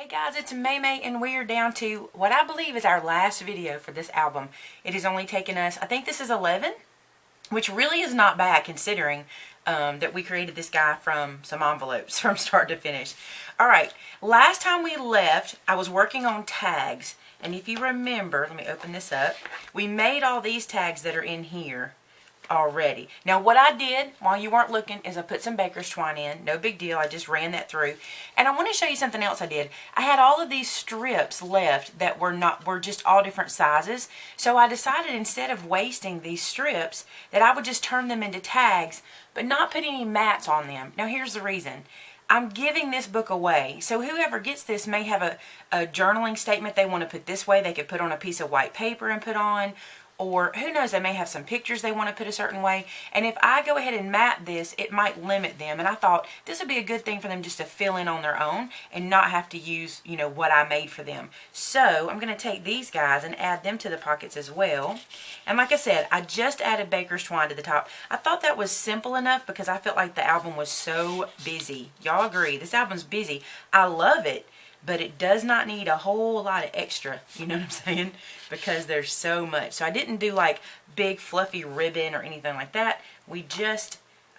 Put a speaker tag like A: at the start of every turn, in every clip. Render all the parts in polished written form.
A: Hey guys, it's Maymay and we are down to what I believe is our last video for this album. It has only taken us, I think this is 11, which really is not bad considering that we created this guy from some envelopes from start to finish. Alright, last time we left, I was working on tags. And if you remember, let me open this up, we made all these tags that are in here already. Now what I did while you weren't looking is I put some baker's twine in. No big deal. I just ran that through. And I want to show you something else I did. I had all of these strips left that were just all different sizes. So I decided instead of wasting these strips that I would just turn them into tags but not put any mats on them. Now here's the reason. I'm giving this book away. So whoever gets this may have a journaling statement they want to put this way. They could put on a piece of white paper and put on. Or who knows, they may have some pictures they want to put a certain way. And if I go ahead and mat this, it might limit them. And I thought this would be a good thing for them just to fill in on their own and not have to use, you know, what I made for them. So I'm going to take these guys and add them to the pockets as well. And like I said, I just added baker's twine to the top. I thought that was simple enough because I felt like the album was so busy. Y'all agree? This album's busy. I love it. But it does not need a whole lot of extra, you know what I'm saying? Because there's so much. So I didn't do like big fluffy ribbon or anything like that. I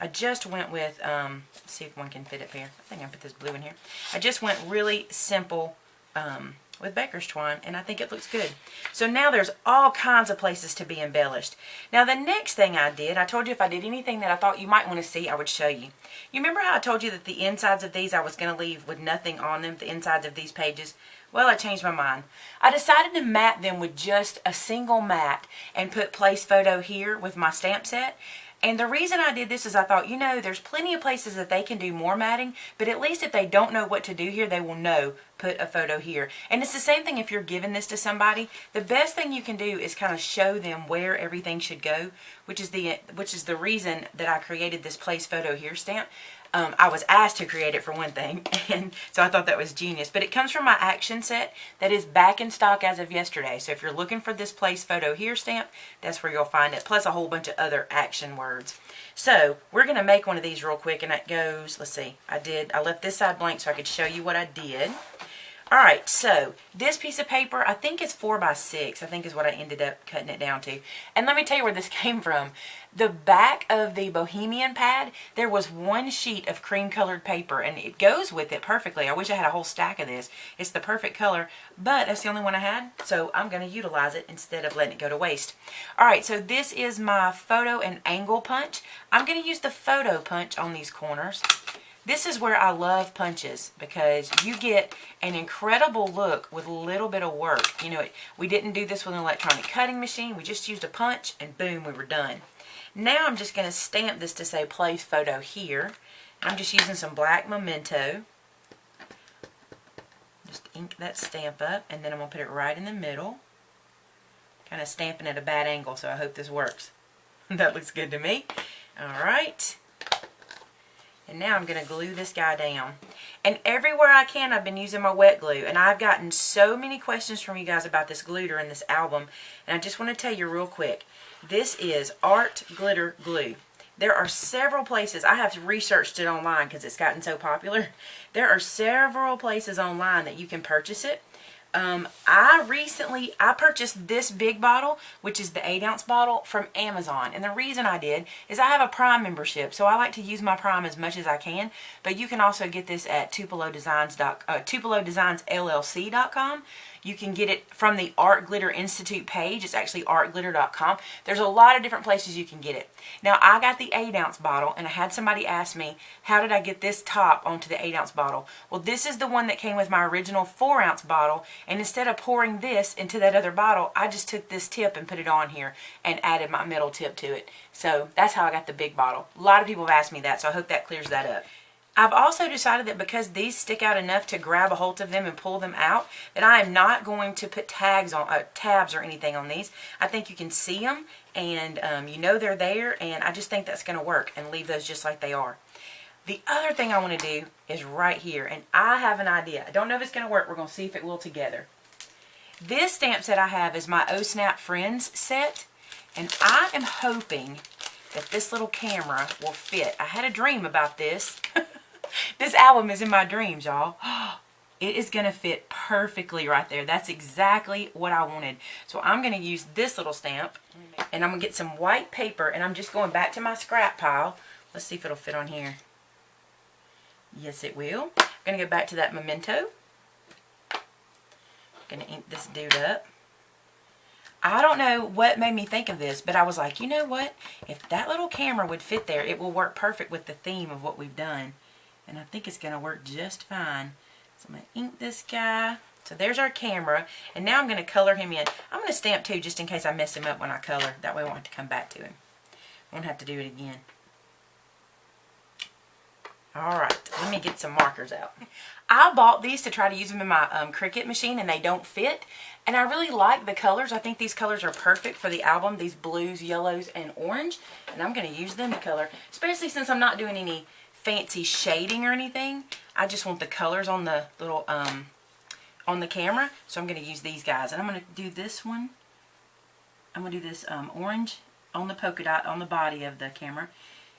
A: just went with, let's see if one can fit up here. I think I put this blue in here. I just went really simple with baker's twine, and I think it looks good. So now there's all kinds of places to be embellished. Now the next thing I did, I told you if I did anything that I thought you might want to see, I would show you. You remember how I told you that the insides of these I was going to leave with nothing on them, the insides of these pages? Well, I changed my mind. I decided to mat them with just a single mat and put place photo here with my stamp set. And the reason I did this is I thought, you know, there's plenty of places that they can do more matting, but at least if they don't know what to do here, they will know, put a photo here. And it's the same thing if you're giving this to somebody. The best thing you can do is kind of show them where everything should go, which is the reason that I created this place photo here stamp. I was asked to create it for one thing, and so I thought that was genius. But it comes from my action set that is back in stock as of yesterday. So if you're looking for this place photo here stamp, that's where you'll find it, plus a whole bunch of other action words. So we're going to make one of these real quick, and it goes, let's see, I left this side blank so I could show you what I did. Alright, so this piece of paper, I think it's 4 by 6, I think is what I ended up cutting it down to. And let me tell you where this came from. The back of the Bohemian pad, there was one sheet of cream colored paper, and it goes with it perfectly. I wish I had a whole stack of this. It's the perfect color, but that's the only one I had, so I'm going to utilize it instead of letting it go to waste. Alright, so this is my photo and angle punch. I'm going to use the photo punch on these corners. This is where I love punches because you get an incredible look with a little bit of work. You know, we didn't do this with an electronic cutting machine. We just used a punch and boom, we were done. Now I'm just going to stamp this to say place photo here. I'm just using some black memento. Just ink that stamp up, and then I'm going to put it right in the middle. Kind of stamping at a bad angle, so I hope this works. That looks good to me. Alright. And now I'm going to glue this guy down. And everywhere I can, I've been using my wet glue. And I've gotten so many questions from you guys about this glitter in this album. And I just want to tell you real quick. This is Art Glitter Glue. There are several places. I have researched it online because it's gotten so popular. There are several places online that you can purchase it. I purchased this big bottle, which is the 8-ounce bottle, from Amazon. And the reason I did is I have a Prime membership, so I like to use my Prime as much as I can. But you can also get this at TupeloDesignsLLC.com. You can get it from the Art Glitter Institute page. It's actually artglitter.com. There's a lot of different places you can get it. Now, I got the 8-ounce bottle, and I had somebody ask me, how did I get this top onto the 8-ounce bottle? Well, this is the one that came with my original 4-ounce bottle, and instead of pouring this into that other bottle, I just took this tip and put it on here and added my middle tip to it. So that's how I got the big bottle. A lot of people have asked me that, so I hope that clears that up. I've also decided that because these stick out enough to grab a hold of them and pull them out, that I am not going to put tabs or anything on these. I think you can see them, and you know they're there, and I just think that's going to work, and leave those just like they are. The other thing I want to do is right here, and I have an idea. I don't know if it's going to work. We're going to see if it will together. This stamp set I have is my Oh Snap Friends set, and I am hoping that this little camera will fit. I had a dream about this. This album is in my dreams, y'all. it is going to fit perfectly right there. That's exactly what I wanted. So I'm going to use this little stamp, and I'm going to get some white paper, and I'm just going back to my scrap pile. Let's see if it'll fit on here. Yes, it will. I'm going to go back to that memento. I'm going to ink this dude up. I don't know what made me think of this, but I was like, you know what? If that little camera would fit there, it will work perfect with the theme of what we've done. And I think it's going to work just fine. So I'm going to ink this guy. So there's our camera. And now I'm going to color him in. I'm going to stamp too, just in case I mess him up when I color. That way I won't have to come back to him. I won't have to do it again. Alright, let me get some markers out. I bought these to try to use them in my Cricut machine, and they don't fit. And I really like the colors. I think these colors are perfect for the album. These blues, yellows, and orange. And I'm going to use them to color. Especially since I'm not doing any fancy shading or anything. I just want the colors on the little, on the camera. So I'm going to use these guys. And I'm going to do this one. I'm going to do this orange on the polka dot on the body of the camera.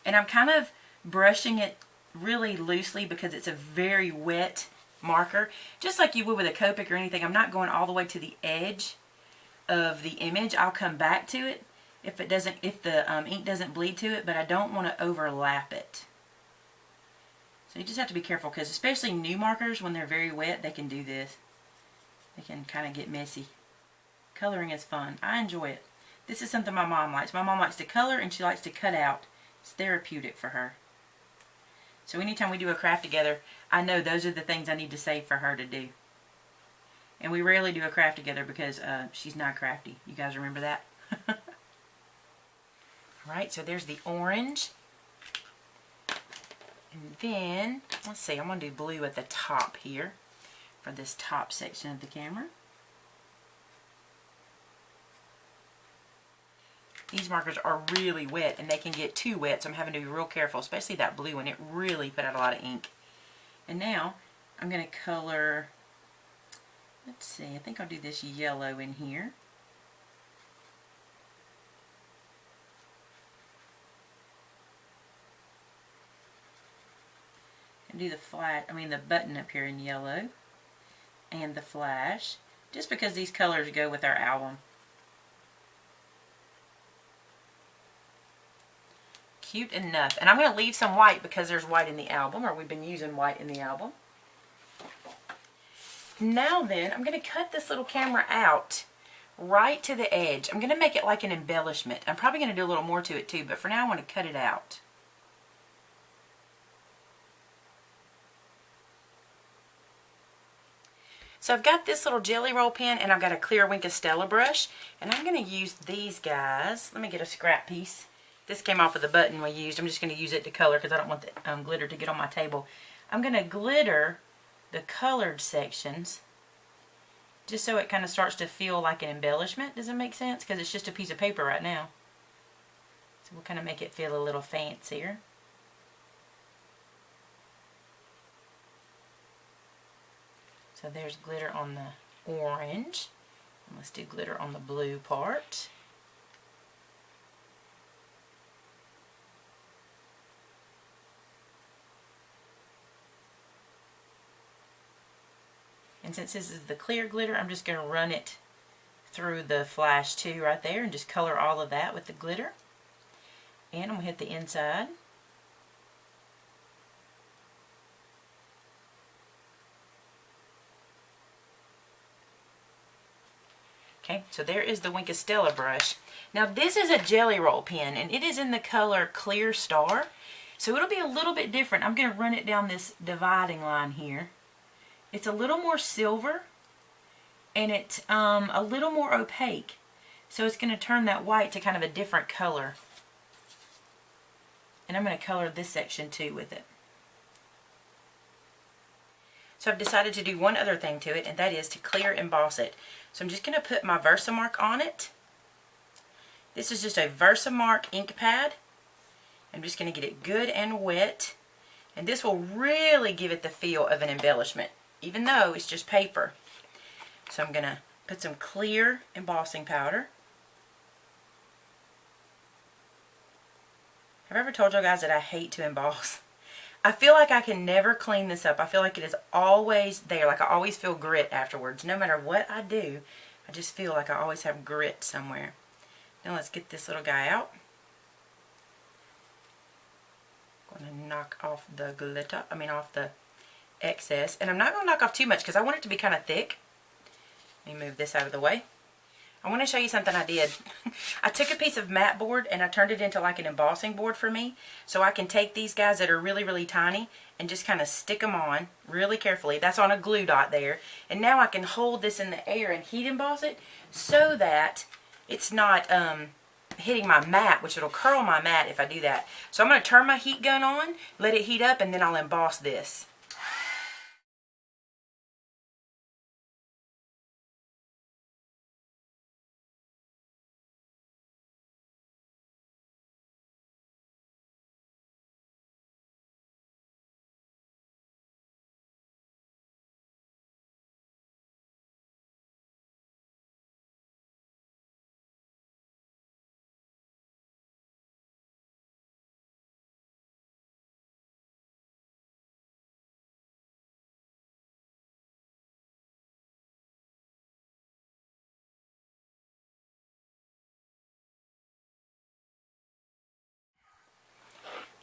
A: And I'm kind of brushing it really loosely because it's a very wet marker, just like you would with a Copic or anything. I'm not going all the way to the edge of the image. I'll come back to it if the ink doesn't bleed to it, but I don't want to overlap it. So you just have to be careful, because especially new markers, when they're very wet, they can do this. They can kind of get messy. Coloring is fun. I enjoy it. This is something my mom likes. My mom likes to color, and she likes to cut out. It's therapeutic for her. So anytime we do a craft together, I know those are the things I need to save for her to do. And we rarely do a craft together because she's not crafty. You guys remember that? Alright, so there's the orange. And then, let's see, I'm going to do blue at the top here for this top section of the camera. These markers are really wet, and they can get too wet, so I'm having to be real careful, especially that blue one. It really put out a lot of ink. And now I'm going to color, let's see, I think I'll do this yellow in here. And do the button up here in yellow, and the flash, just because these colors go with our album. Cute enough. And I'm going to leave some white because there's white in the album, or we've been using white in the album. Now then, I'm going to cut this little camera out right to the edge. I'm going to make it like an embellishment. I'm probably going to do a little more to it too, but for now I want to cut it out. So I've got this little jelly roll pen, and I've got a clear Wink of Stella brush, and I'm going to use these guys. Let me get a scrap piece. This came off of the button we used. I'm just going to use it to color because I don't want the glitter to get on my table. I'm going to glitter the colored sections just so it kind of starts to feel like an embellishment. Does it make sense? Because it's just a piece of paper right now. So we'll kind of make it feel a little fancier. So there's glitter on the orange. And let's do glitter on the blue part. And since this is the clear glitter, I'm just going to run it through the flash too right there and just color all of that with the glitter. And I'm going to hit the inside. Okay, so there is the Wink of Stella brush. Now this is a jelly roll pen, and it is in the color Clear Star. So it'll be a little bit different. I'm going to run it down this dividing line here. It's a little more silver, and it's a little more opaque. So it's going to turn that white to kind of a different color. And I'm going to color this section too with it. So I've decided to do one other thing to it, and that is to clear emboss it. So I'm just going to put my Versamark on it. This is just a Versamark ink pad. I'm just going to get it good and wet. And this will really give it the feel of an embellishment, even though it's just paper. So I'm going to put some clear embossing powder. Have I ever told you guys that I hate to emboss? I feel like I can never clean this up. I feel like it is always there. Like I always feel grit afterwards. No matter what I do, I just feel like I always have grit somewhere. Now let's get this little guy out. I'm going to knock off the glitter, off the excess. And I'm not going to knock off too much because I want it to be kind of thick. Let me move this out of the way. I want to show you something I did. I took a piece of mat board and I turned it into like an embossing board for me. So I can take these guys that are really, really tiny and just kind of stick them on really carefully. That's on a glue dot there. And now I can hold this in the air and heat emboss it so that it's not hitting my mat, which it'll curl my mat if I do that. So I'm going to turn my heat gun on, let it heat up, and then I'll emboss this.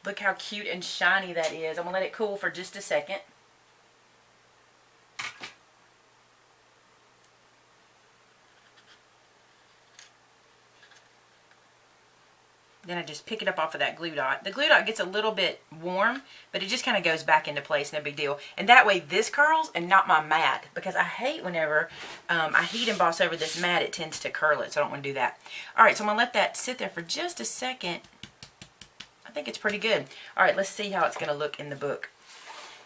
A: Look how cute and shiny that is. I'm going to let it cool for just a second. Then I just pick it up off of that glue dot. The glue dot gets a little bit warm, but it just kind of goes back into place, no big deal. And that way this curls and not my mat, because I hate whenever I heat emboss over this mat, it tends to curl it, so I don't want to do that. Alright, so I'm going to let that sit there for just a second. I think it's pretty good. Alright, let's see how it's going to look in the book.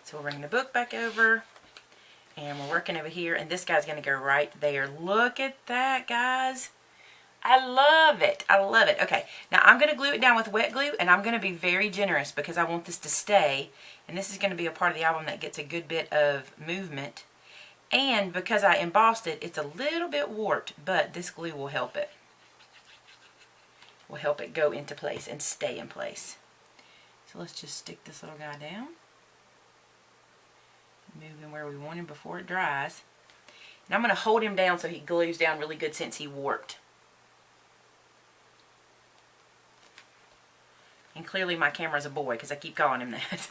A: So we'll bring the book back over, and we're working over here, and this guy's going to go right there. Look at that, guys. I love it. I love it. Okay, now I'm going to glue it down with wet glue, and I'm going to be very generous because I want this to stay, and this is going to be a part of the album that gets a good bit of movement. And because I embossed it, it's a little bit warped, but this glue will help it. Will help it go into place and stay in place. So let's just stick this little guy down. Move him where we want him before it dries. And I'm going to hold him down so he glues down really good since he warped. And clearly my camera's a boy because I keep calling him that.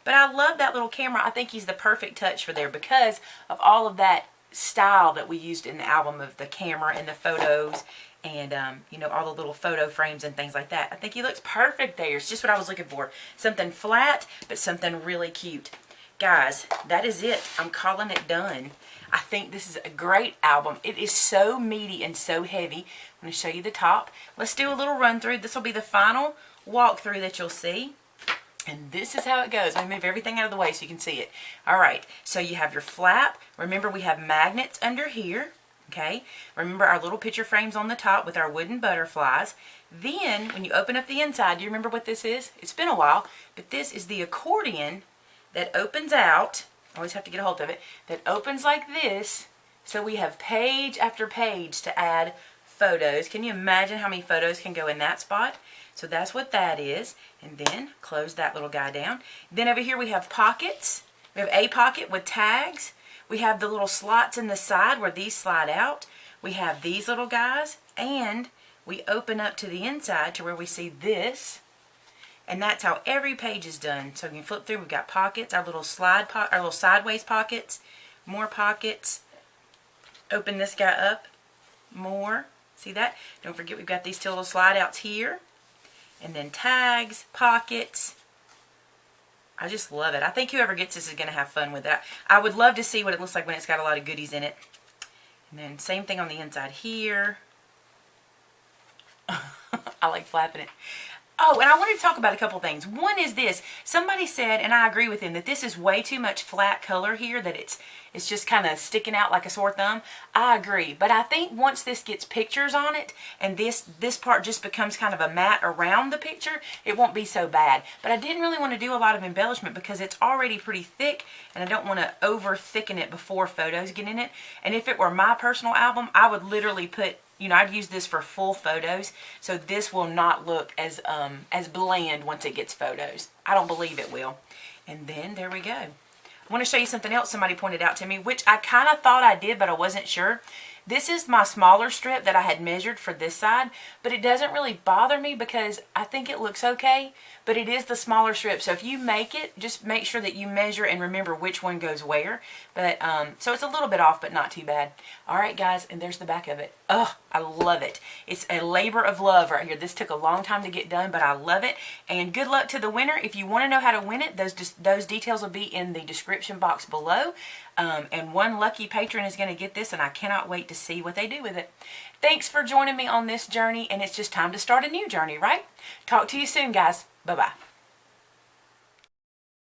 A: But I love that little camera. I think he's the perfect touch for there because of all of that style that we used in the album of the camera and the photos and you know, all the little photo frames and things like that. I think he looks perfect there. It's just what I was looking for. Something flat, but something really cute. Guys, that is it. I'm calling it done. I think this is a great album. It is so meaty and so heavy. I'm going to show you the top. Let's do a little run through. This will be the final walkthrough that you'll see. And this is how it goes. Let me move everything out of the way so you can see it. Alright, so you have your flap. Remember, we have magnets under here. Okay, remember our little picture frames on the top with our wooden butterflies. Then, when you open up the inside, do you remember what this is? It's been a while, but this is the accordion that opens out. I always have to get a hold of it. That opens like this, so we have page after page to add photos. Can you imagine how many photos can go in that spot? So that's what that is. And then close that little guy down. Then over here we have pockets. We have a pocket with tags. We have the little slots in the side where these slide out. We have these little guys, and we open up to the inside to where we see this. And that's how every page is done. So you can flip through. We've got pockets, our little our little sideways pockets, more pockets. Open this guy up, more. See that? Don't forget we've got these two little slide outs here. And then tags, pockets. I just love it. I think whoever gets this is going to have fun with it. I would love to see what it looks like when it's got a lot of goodies in it. And then same thing on the inside here. I like flapping it. Oh, and I wanted to talk about a couple things. One is this. Somebody said, and I agree with him, that this is way too much flat color here, that it's just kind of sticking out like a sore thumb. I agree, but I think once this gets pictures on it and this part just becomes kind of a mat around the picture, it won't be so bad. But I didn't really want to do a lot of embellishment because it's already pretty thick and I don't want to over thicken it before photos get in it. And if it were my personal album, I would literally put, you know, I'd use this for full photos, so this will not look as bland once it gets photos. I don't believe it will. And then there we go. I want to show you something else somebody pointed out to me, which I kind of thought I did, but I wasn't sure. This is my smaller strip that I had measured for this side, but it doesn't really bother me because I think it looks okay, but it is the smaller strip. So if you make it, just make sure that you measure and remember which one goes where. But so it's a little bit off, but not too bad. All right, guys, and there's the back of it. Oh, I love it. It's a labor of love right here. This took a long time to get done, but I love it. And good luck to the winner. If you want to know how to win it, those details will be in the description box below. And one lucky patron is going to get this, and I cannot wait to see what they do with it. Thanks for joining me on this journey, and it's just time to start a new journey, right? Talk to you soon, guys. Bye-bye.